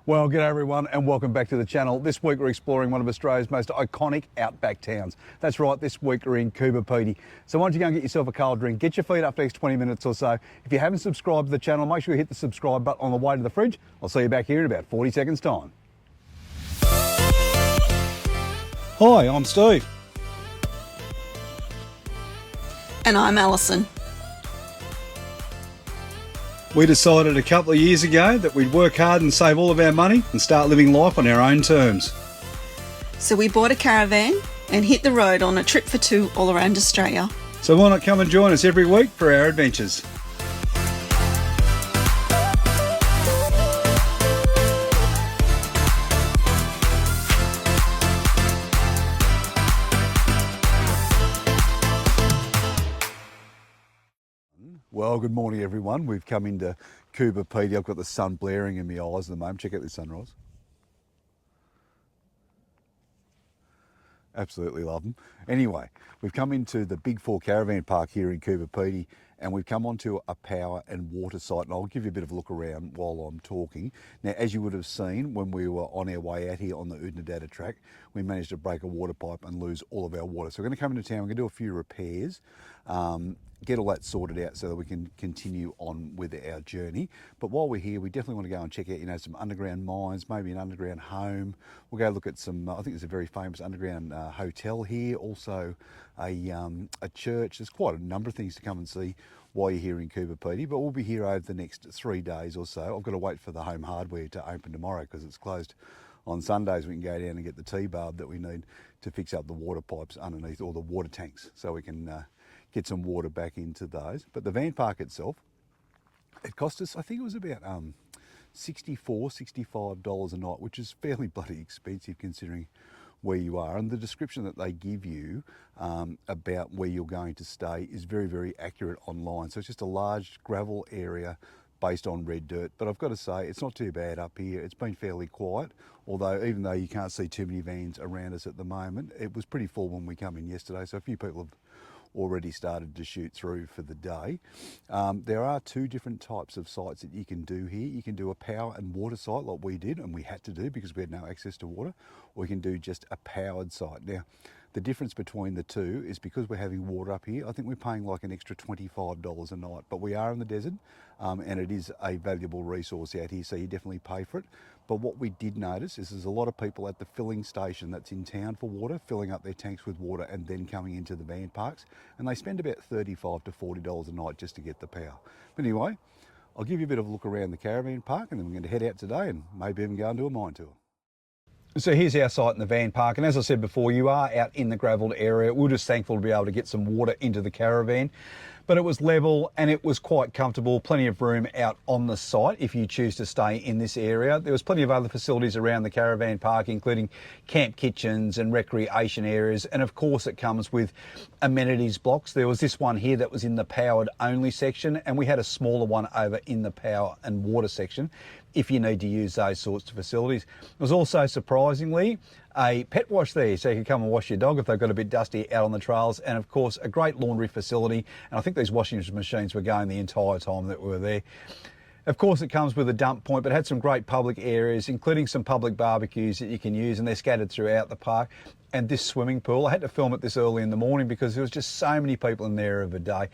Well, g'day everyone and welcome back to the channel. This week we're exploring one of Australia's most iconic outback towns. That's right, this week we're in Coober Pedy. So why don't you go and get yourself a cold drink, get your feet up for the next 20 minutes or so. If you haven't subscribed to the channel, make sure you hit the subscribe button on the way to the fridge. I'll see you back here in about 40 seconds time. Hi, I'm Steve. And I'm Alison. We decided a couple of years ago that we'd work hard and save all of our money and start living life on our own terms. So we bought a caravan and hit the road on a trip for two all around Australia. So why not come and join us every week for our adventures? Well, good morning everyone. We've come into Coober Pedy. I've got the sun blaring in my eyes at the moment. Check out this sunrise. Absolutely love them. Anyway, we've come into the Big 4 Caravan Park here in Coober Pedy, and we've come onto a power and water site, and I'll give you a bit of a look around while I'm talking. Now, as you would have seen when we were on our way out here on the Oodnadatta Track, we managed to break a water pipe and lose all of our water. So we're going to come into town, we're going to do a few repairs, get all that sorted out so that we can continue on with our journey. But while we're here, we definitely want to go and check out, some underground mines, maybe an underground home. We'll go look at some, I think there's a very famous underground hotel here, also a church. There's quite a number of things to come and see while you're here in Coober Pedy, but we'll be here over the next 3 days or so. I've got to wait for the home hardware to open tomorrow because it's closed on Sundays. We can go down and get the T-barb that we need to fix up the water pipes underneath, or the water tanks, so we can get some water back into those. But the van park itself, it cost us, I think it was about $64, $65 a night, which is fairly bloody expensive considering where you are. And the description that they give you about where you're going to stay is very, very accurate online. So it's just a large gravel area based on red dirt. But I've got to say, it's not too bad up here. It's been fairly quiet, although even though you can't see too many vans around us at the moment, it was pretty full when we come in yesterday. So a few people have already started to shoot through for the day. There are two different types of sites that you can do here. You can do a power and water site like we did, and we had to do because we had no access to water, or you can do just a powered site. Now, the difference between the two is because we're having water up here, I think we're paying like an extra $25 a night, but we are in the desert and it is a valuable resource out here, so you definitely pay for it. But what we did notice is there's a lot of people at the filling station that's in town for water, filling up their tanks with water and then coming into the van parks, and they spend about $35 to $40 a night just to get the power. But anyway, I'll give you a bit of a look around the caravan park, and then we're going to head out today and maybe even go and do a mine tour. So here's our site in the van park, and as I said before, you are out in the gravelled area. We're just thankful to be able to get some water into the caravan, but it was level and it was quite comfortable, plenty of room out on the site if you choose to stay in this area. There was plenty of other facilities around the caravan park, including camp kitchens and recreation areas, and of course it comes with amenities blocks. There was this one here that was in the powered only section, and we had a smaller one over in the power and water section if you need to use those sorts of facilities. There was also, surprisingly, a pet wash there, so you can come and wash your dog if they've got a bit dusty out on the trails, and of course a great laundry facility, and I think these washing machines were going the entire time that we were there. Of course it comes with a dump point, but it had some great public areas, including some public barbecues that you can use, and they're scattered throughout the park. And this swimming pool, I had to film it this early in the morning because there was just so many people in there every day.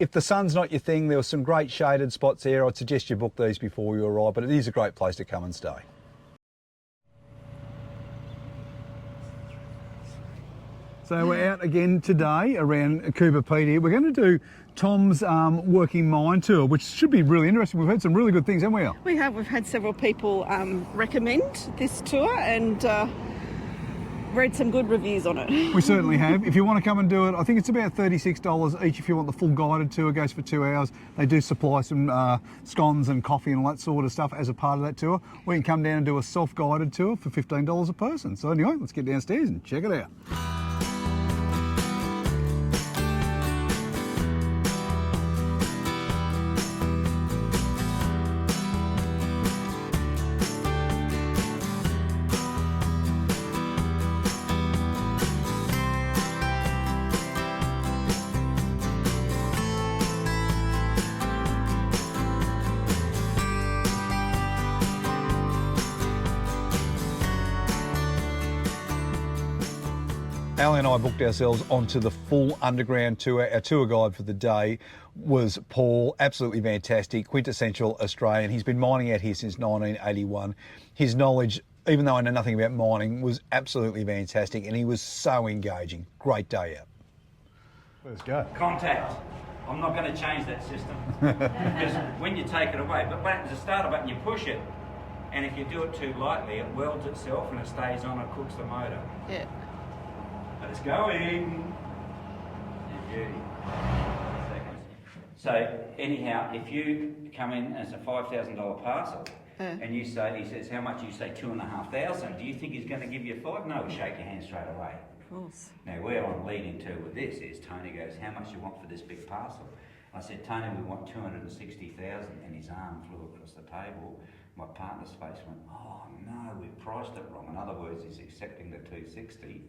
If the sun's not your thing, there were some great shaded spots there. I'd suggest you book these before you arrive, but it is a great place to come and stay. So we're out again today around Coober Pedy. We're going to do Tom's working mine tour, which should be really interesting. We've heard some really good things, haven't we, Al? We have. We've had several people recommend this tour and read some good reviews on it. We certainly have. If you want to come and do it, I think it's about $36 each if you want the full guided tour. It goes for 2 hours. They do supply some scones and coffee and all that sort of stuff as a part of that tour. We can come down and do a self-guided tour for $15 a person. So anyway, let's get downstairs and check it out. Ali and I booked ourselves onto the full underground tour. Our tour guide for the day was Paul, absolutely fantastic, quintessential Australian. He's been mining out here since 1981. His knowledge, even though I know nothing about mining, was absolutely fantastic, and he was so engaging. Great day out. Let's go. Contact. I'm not going to change that system because when you take it away, but when there's a starter button, you push it, and if you do it too lightly, it welds itself and it stays on and cooks the motor. Yeah. But it's going. Beauty. So anyhow, if you come in as a $5,000 parcel, and you say, he says, how much? You say 2,500. Do you think he's going to give you 5? No, shake your hand straight away. Of course. Now where I'm leading to with this is Tony goes, how much you want for this big parcel? I said, Tony, we want 260,000, and his arm flew across the table. My partner's face went, oh no, we've priced it wrong. In other words, he's accepting the 260.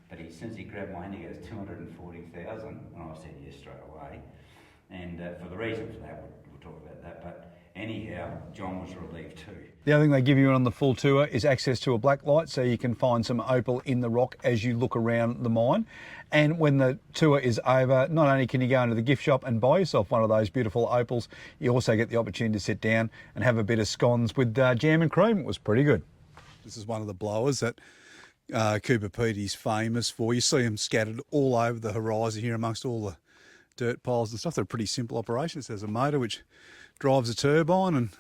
But since he grabbed my hand, he goes 240,000, and I said yes straight away. And for the reason for that, we'll talk about that. But anyhow, John was relieved too. The other thing they give you on the full tour is access to a black light, so you can find some opal in the rock as you look around the mine. And when the tour is over, not only can you go into the gift shop and buy yourself one of those beautiful opals, you also get the opportunity to sit down and have a bit of scones with jam and cream. It was pretty good. This is one of the blowers that Coober Pedy's famous for. You see them scattered all over the horizon here amongst all the dirt piles and stuff. They're pretty simple operations. There's a motor which drives a turbine and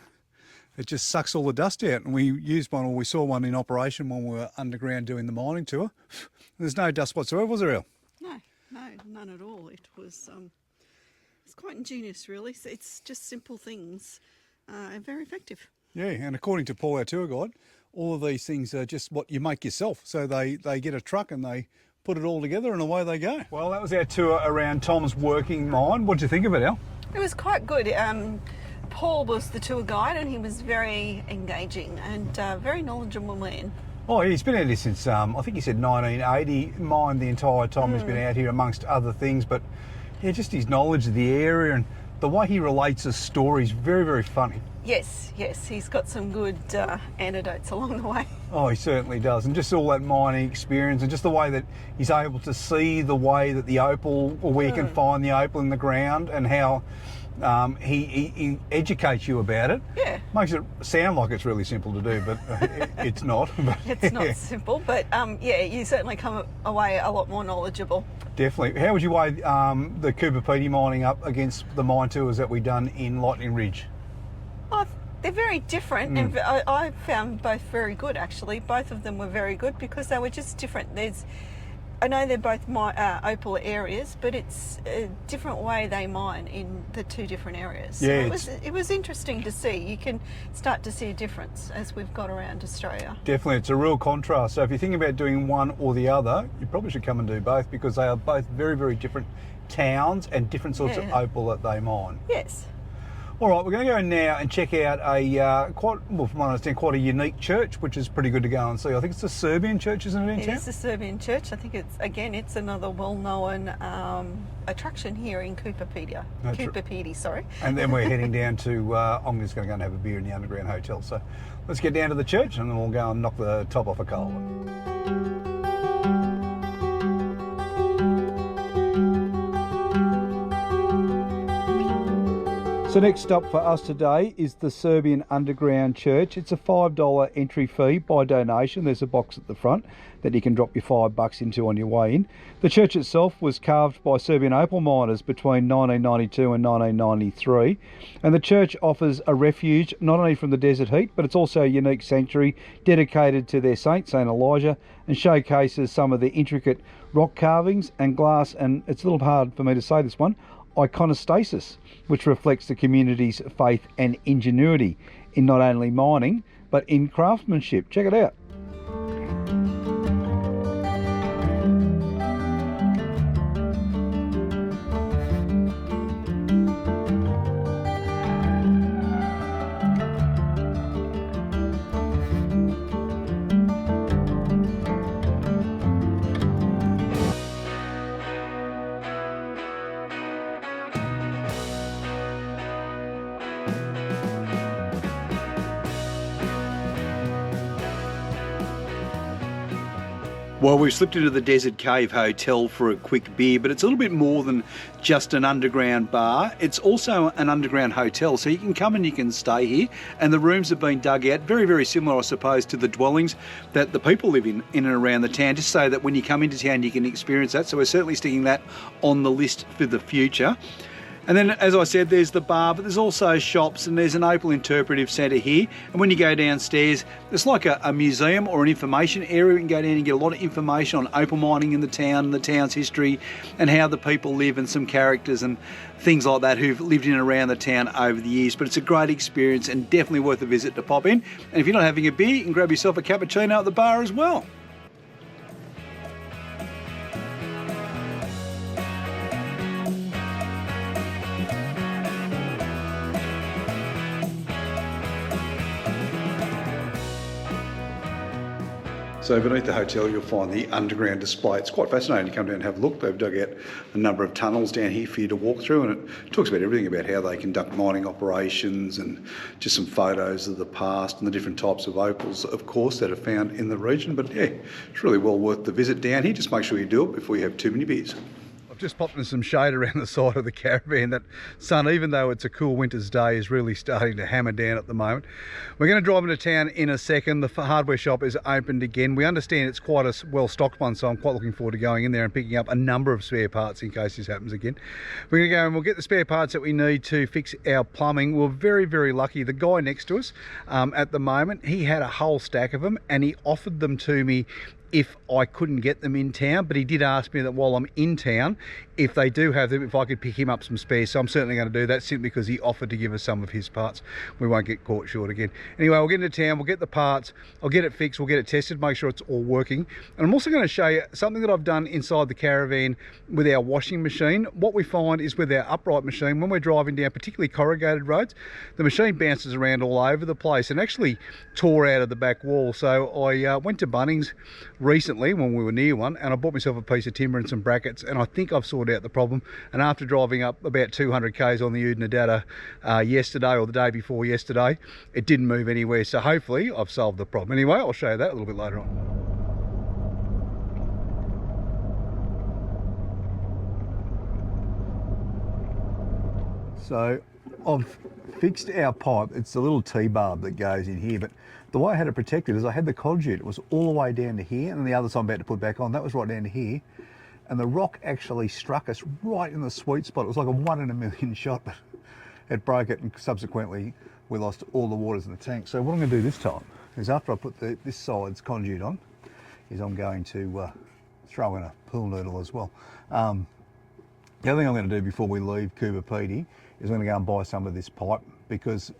it just sucks all the dust out. And we used one, or we saw one in operation when we were underground doing the mining tour. There's no dust whatsoever, was there, El? No, none at all. It was it's quite ingenious, really. It's just simple things and very effective. Yeah, and according to Paul, our tour guide, all of these things are just what you make yourself. So they get a truck and they put it all together and away they go. Well, that was our tour around Tom's working mine. What did you think of it, El? It was quite good. Paul was the tour guide and he was very engaging and very knowledgeable man. Oh, he's been out here since, I think he said 1980, mined the entire time he's been out here amongst other things. But yeah, just his knowledge of the area and the way he relates a story is very, very funny. Yes, he's got some good anecdotes along the way. Oh, he certainly does. And just all that mining experience and just the way that he's able to see the way that the opal, or where you can find the opal in the ground, and how he educates you about it. Yeah. Makes it sound like it's really simple to do, but it's not. It's not simple, but yeah, you certainly come away a lot more knowledgeable. Definitely. How would you weigh the Coober Pedy mining up against the mine tours that we've done in Lightning Ridge? Oh, they're very different, and I found both very good, actually. Both of them were very good because they were just different. I know they're both opal areas, but it's a different way they mine in the two different areas. Yeah, so it was interesting to see. You can start to see a difference as we've got around Australia. Definitely, it's a real contrast. So if you're thinking about doing one or the other, you probably should come and do both, because they are both very, very different towns and different sorts of opal that they mine. Yes. All right, we're going to go now and check out a from what I understand, quite a unique church, which is pretty good to go and see. I think it's the Serbian church, isn't it, in town? It is the Serbian church. I think it's another well-known attraction here in Coober Pedy, sorry. And then we're heading down to, I'm just going to go and have a beer in the underground hotel. So let's get down to the church and then we'll go and knock the top off a coal. So next stop for us today is the Serbian Underground Church. It's a $5 entry fee by donation. There's a box at the front that you can drop your $5 into on your way in. The church itself was carved by Serbian opal miners between 1992 and 1993. And the church offers a refuge not only from the desert heat, but it's also a unique sanctuary dedicated to their saint, St. Elijah, and showcases some of the intricate rock carvings and glass, and it's a little hard for me to say this one, iconostasis, which reflects the community's faith and ingenuity in not only mining but in craftsmanship. Check it out. Well, we've slipped into the Desert Cave Hotel for a quick beer, but it's a little bit more than just an underground bar. It's also an underground hotel, so you can come and you can stay here, and the rooms have been dug out, very, very similar, I suppose, to the dwellings that the people live in and around the town, just so that when you come into town you can experience that. So we're certainly sticking that on the list for the future. And then, as I said, there's the bar, but there's also shops, and there's an Opal Interpretive Centre here. And when you go downstairs, it's like a museum or an information area. You can go down and get a lot of information on opal mining in the town, and the town's history, and how the people live, and some characters and things like that who've lived in and around the town over the years. But it's a great experience and definitely worth a visit to pop in. And if you're not having a beer, you can grab yourself a cappuccino at the bar as well. So beneath the hotel you'll find the underground display. It's quite fascinating to come down and have a look. They've dug out a number of tunnels down here for you to walk through, and it talks about everything about how they conduct mining operations and just some photos of the past and the different types of opals, of course, that are found in the region. But yeah, it's really well worth the visit down here. Just make sure you do it before you have too many beers. Just popped in some shade around the side of the caravan. That sun, even though it's a cool winter's day, is really starting to hammer down at the moment. We're going to drive into town in a second. The hardware shop is opened again. We understand it's quite a well-stocked one, so I'm quite looking forward to going in there and picking up a number of spare parts in case this happens again. We're going to go and we'll get the spare parts that we need to fix our plumbing. We're very, very lucky. The guy next to us at the moment, he had a whole stack of them, and he offered them to me if I couldn't get them in town, but he did ask me that while I'm in town, if they do have them, if I could pick him up some spares. So I'm certainly going to do that, simply because he offered to give us some of his parts. We won't get caught short again. Anyway, we'll get into town, we'll get the parts, I'll get it fixed, we'll get it tested, make sure it's all working. And I'm also going to show you something that I've done inside the caravan with our washing machine. What we find is with our upright machine, when we're driving down particularly corrugated roads, the machine bounces around all over the place and actually tore out of the back wall. So I went to Bunnings recently when we were near one, and I bought myself a piece of timber and some brackets, and I think I've sorted out the problem. And after driving up about 200 k's on the Oodnadatta yesterday, or the day before yesterday, it didn't move anywhere. So hopefully I've solved the problem. Anyway, I'll show you that a little bit later on. So I've fixed our pipe. It's a little T-barb that goes in here, but the way I had it protected is I had the conduit. It was all the way down to here, and the other side I'm about to put back on, that was right down to here. And the rock actually struck us right in the sweet spot. It was like a 1 in a million shot, but it broke it, and subsequently we lost all the waters in the tank. So what I'm going to do this time is, after I put this side's conduit on, is I'm going to throw in a pool noodle as well. The other thing I'm going to do before we leave Coober Pedy is I'm going to go and buy some of this pipe, because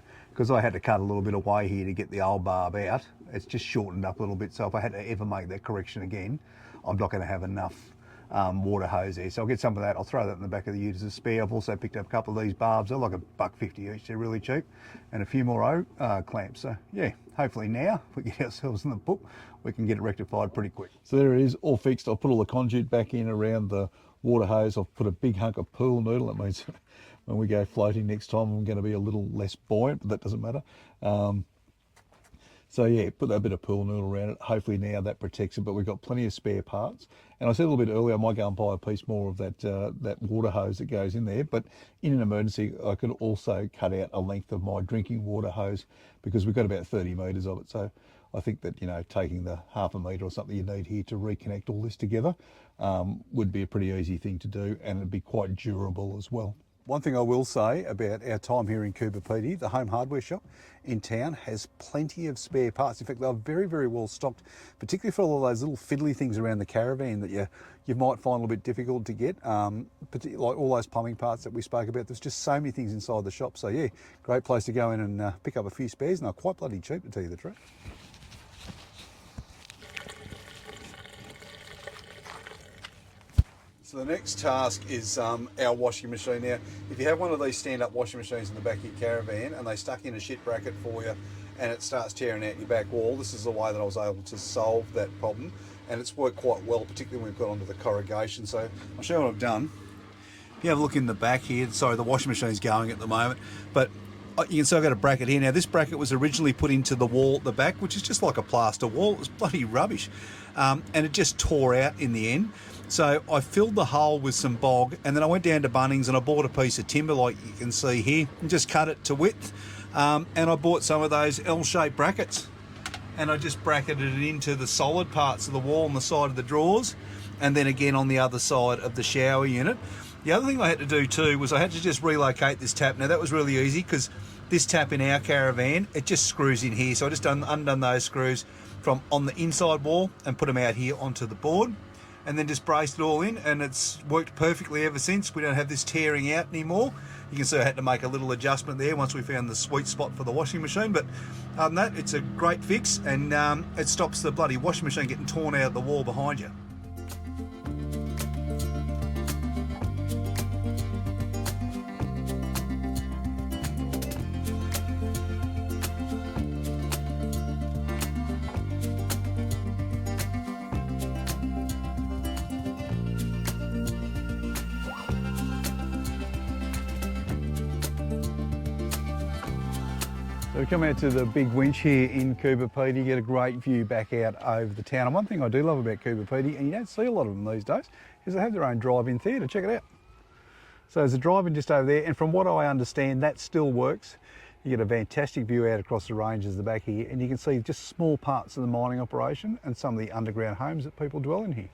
I had to cut a little bit away here to get the old barb out. It's just shortened up a little bit, so if I had to ever make that correction again, I'm not going to have enough water hose there. So I'll get some of that. I'll throw that in the back of the ute as a spare. I've also picked up a couple of these barbs. They're like $1.50 each. They're really cheap, and a few more clamps. So yeah, hopefully now if we get ourselves in the book, we can get it rectified pretty quick. So there it is, all fixed. I'll put all the conduit back in around the water hose. I've put a big hunk of pool noodle. That means when we go floating next time, I'm going to be a little less buoyant, but that doesn't matter. So yeah, put that bit of pool noodle around it. Hopefully now that protects it, but we've got plenty of spare parts. And I said a little bit earlier, I might go and buy a piece more of that water hose that goes in there, but in an emergency, I could also cut out a length of my drinking water hose, because we've got about 30 metres of it. So I think that, you know, taking the half a metre or something you need here to reconnect all this together would be a pretty easy thing to do, and it'd be quite durable as well. One thing I will say about our time here in Coober Pedy, the home hardware shop in town has plenty of spare parts. In fact, they're very, very well stocked, particularly for all of those little fiddly things around the caravan that you might find a little bit difficult to get, particularly like all those plumbing parts that we spoke about. There's just so many things inside the shop. So yeah, great place to go in and pick up a few spares, and they're quite bloody cheap, to tell you the truth. So the next task is our washing machine. Now, if you have one of these stand-up washing machines in the back of your caravan and they stuck in a shit bracket for you and it starts tearing out your back wall, this is the way that I was able to solve that problem, and it's worked quite well, particularly when we've got onto the corrugation. So I'll show you what I've done. If you have a look in the back here, sorry, the washing machine's going at the moment, but You can see I've got a bracket here. Now this bracket was originally put into the wall at the back, which is just like a plaster wall. It was bloody rubbish. And it just tore out in the end. So I filled the hole with some bog, and then I went down to Bunnings and I bought a piece of timber like you can see here and just cut it to width. And I bought some of those L-shaped brackets, and I just bracketed it into the solid parts of the wall on the side of the drawers, and then again on the other side of the shower unit. The other thing I had to do too was I had to just relocate this tap. Now that was really easy because this tap in our Caravan, it just screws in here. So I just undone those screws from on the inside wall and put them out here onto the board, and then just braced it all in, and it's worked perfectly ever since. We don't have this tearing out anymore. You can see I had to make a little adjustment there once we found the sweet spot for the washing machine, but other than that, it's a great fix, and it stops the bloody washing machine getting torn out of the wall behind you. So we come out to the big winch here in Coober Pedy, get a great view back out over the town. And one thing I do love about Coober Pedy, and you don't see a lot of them these days, is they have their own drive-in theatre. Check it out. So there's a drive-in just over there, and from what I understand, that still works. You get a fantastic view out across the ranges at the back here, and you can see just small parts of the mining operation and some of the underground homes that people dwell in here.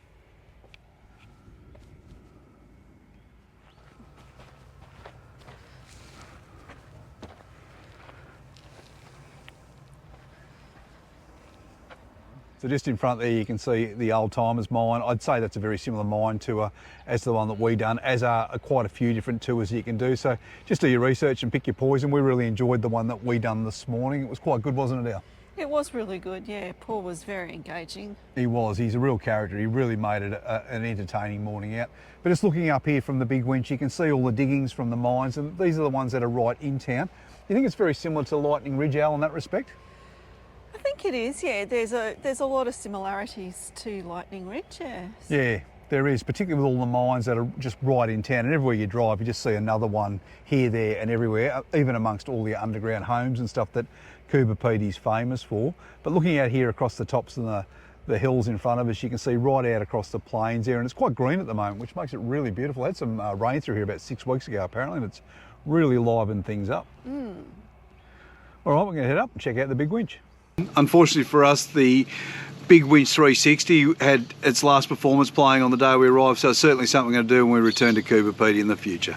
So just in front there you can see the Old Timers mine. I'd say that's a very similar mine to as the one that we done, as are quite a few different tours you can do. So just do your research and pick your poison. We really enjoyed the one that we done this morning. It was quite good, wasn't it, Al? It was really good, yeah. Paul was very engaging. He was. He's a real character. He really made it an entertaining morning out. But just looking up here from the big winch, you can see all the diggings from the mines, and these are the ones that are right in town. You think it's very similar to Lightning Ridge, Al, in that respect? I think it is, yeah. There's a lot of similarities to Lightning Ridge, yeah. Yeah, there is, particularly with all the mines that are just right in town, and everywhere you drive you just see another one here, there and everywhere, even amongst all the underground homes and stuff that Coober Pedy's famous for. But looking out here across the tops of the hills in front of us, you can see right out across the plains there, and it's quite green at the moment, which makes it really beautiful. I had some rain through here about 6 weeks ago apparently, and it's really livened things up. All right, we're going to head up and check out the big winch. Unfortunately for us, the Big Winch 360 had its last performance playing on the day we arrived, so it's certainly something we're going to do when we return to Coober Pedy in the future.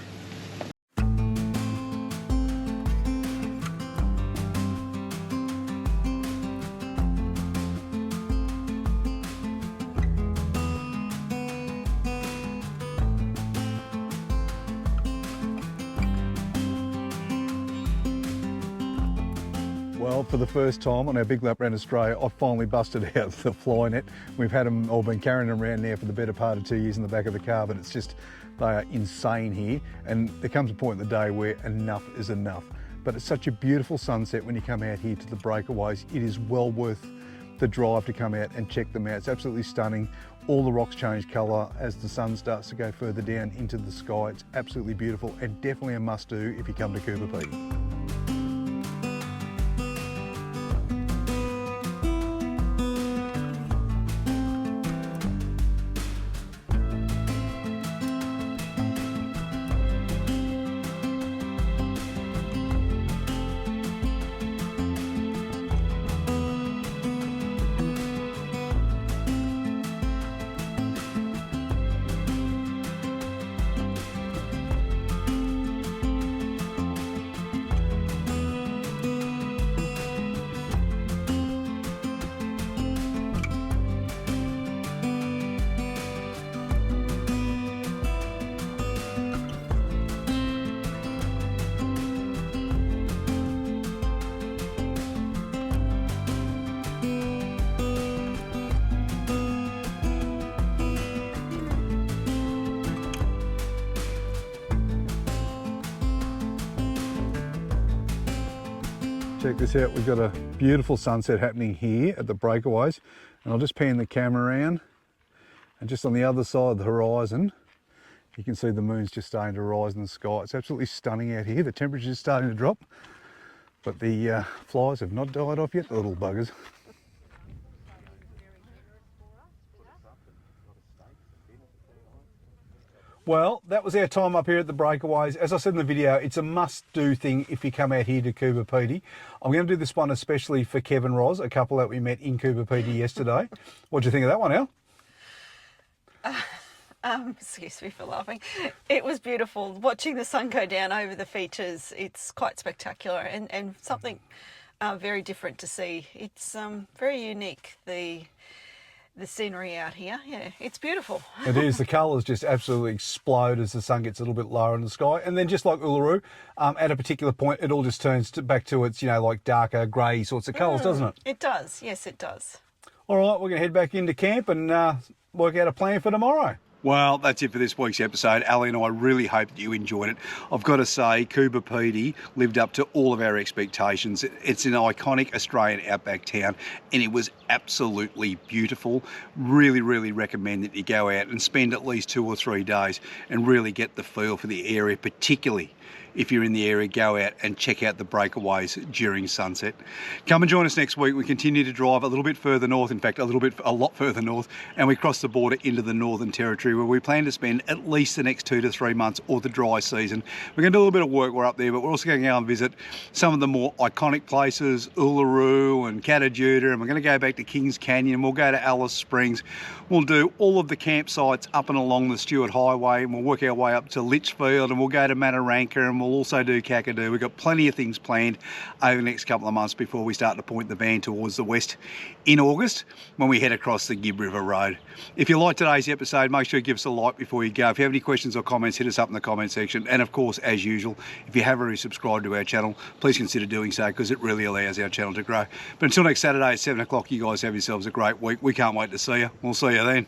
Well, for the first time on our big lap around Australia, I've finally busted out the fly net. We've had them, or been carrying them around now for the better part of 2 years in the back of the car, but it's just, they are insane here. And there comes a point in the day where enough is enough. But it's such a beautiful sunset when you come out here to the Breakaways. It is well worth the drive to come out and check them out. It's absolutely stunning. All the rocks change colour as the sun starts to go further down into the sky. It's absolutely beautiful, and definitely a must do if you come to Coober Pedy. Check this out, we've got a beautiful sunset happening here at the Breakaways, and I'll just pan the camera around, and just on the other side of the horizon you can see the moon's just starting to rise in the sky. It's absolutely stunning out here. The temperature's starting to drop. But the flies have not died off yet, the little buggers. Well, that was our time up here at the Breakaways. As I said in the video, it's a must-do thing if you come out here to Coober Pedy. I'm going to do this one especially for Kevin Roz, a couple that we met in Coober Pedy yesterday. What do you think of that one, Al? Excuse me for laughing. It was beautiful. Watching the sun go down over the features, it's quite spectacular and something very different to see. It's very unique, the scenery out here. Yeah, it's beautiful. It is. The colours just absolutely explode as the sun gets a little bit lower in the sky. And then just like Uluru, at a particular point, it all just turns back to its, like darker grey sorts of colours, doesn't it? It does. Yes, it does. All right, we're going to head back into camp and work out a plan for tomorrow. Well, that's it for this week's episode. Ali and I really hope that you enjoyed it. I've got to say, Coober Pedy lived up to all of our expectations. It's an iconic Australian outback town, and it was absolutely beautiful. Really, really recommend that you go out and spend at least 2 or 3 days and really get the feel for the area, particularly if you're in the area, go out and check out the Breakaways during sunset. Come and join us next week. We continue to drive a little bit further north, in fact, a lot further north, and we cross the border into the Northern Territory where we plan to spend at least the next 2 to 3 months or the dry season. We're going to do a little bit of work. We're up there, but we're also going to go and visit some of the more iconic places, Uluru and Catajuda, and we're going to go back to Kings Canyon. We'll go to Alice Springs. We'll do all of the campsites up and along the Stuart Highway, and we'll work our way up to Litchfield, and we'll go to Mataranka, and we'll also do Kakadu. We've got plenty of things planned over the next couple of months before we start to point the van towards the west in August when we head across the Gibb River Road. If you like today's episode, make sure you give us a like before you go. If you have any questions or comments, hit us up in the comment section. And of course, as usual, if you haven't already subscribed to our channel, please consider doing so because it really allows our channel to grow. But until next Saturday at 7 o'clock, you guys have yourselves a great week. We can't wait to see you. We'll see you then.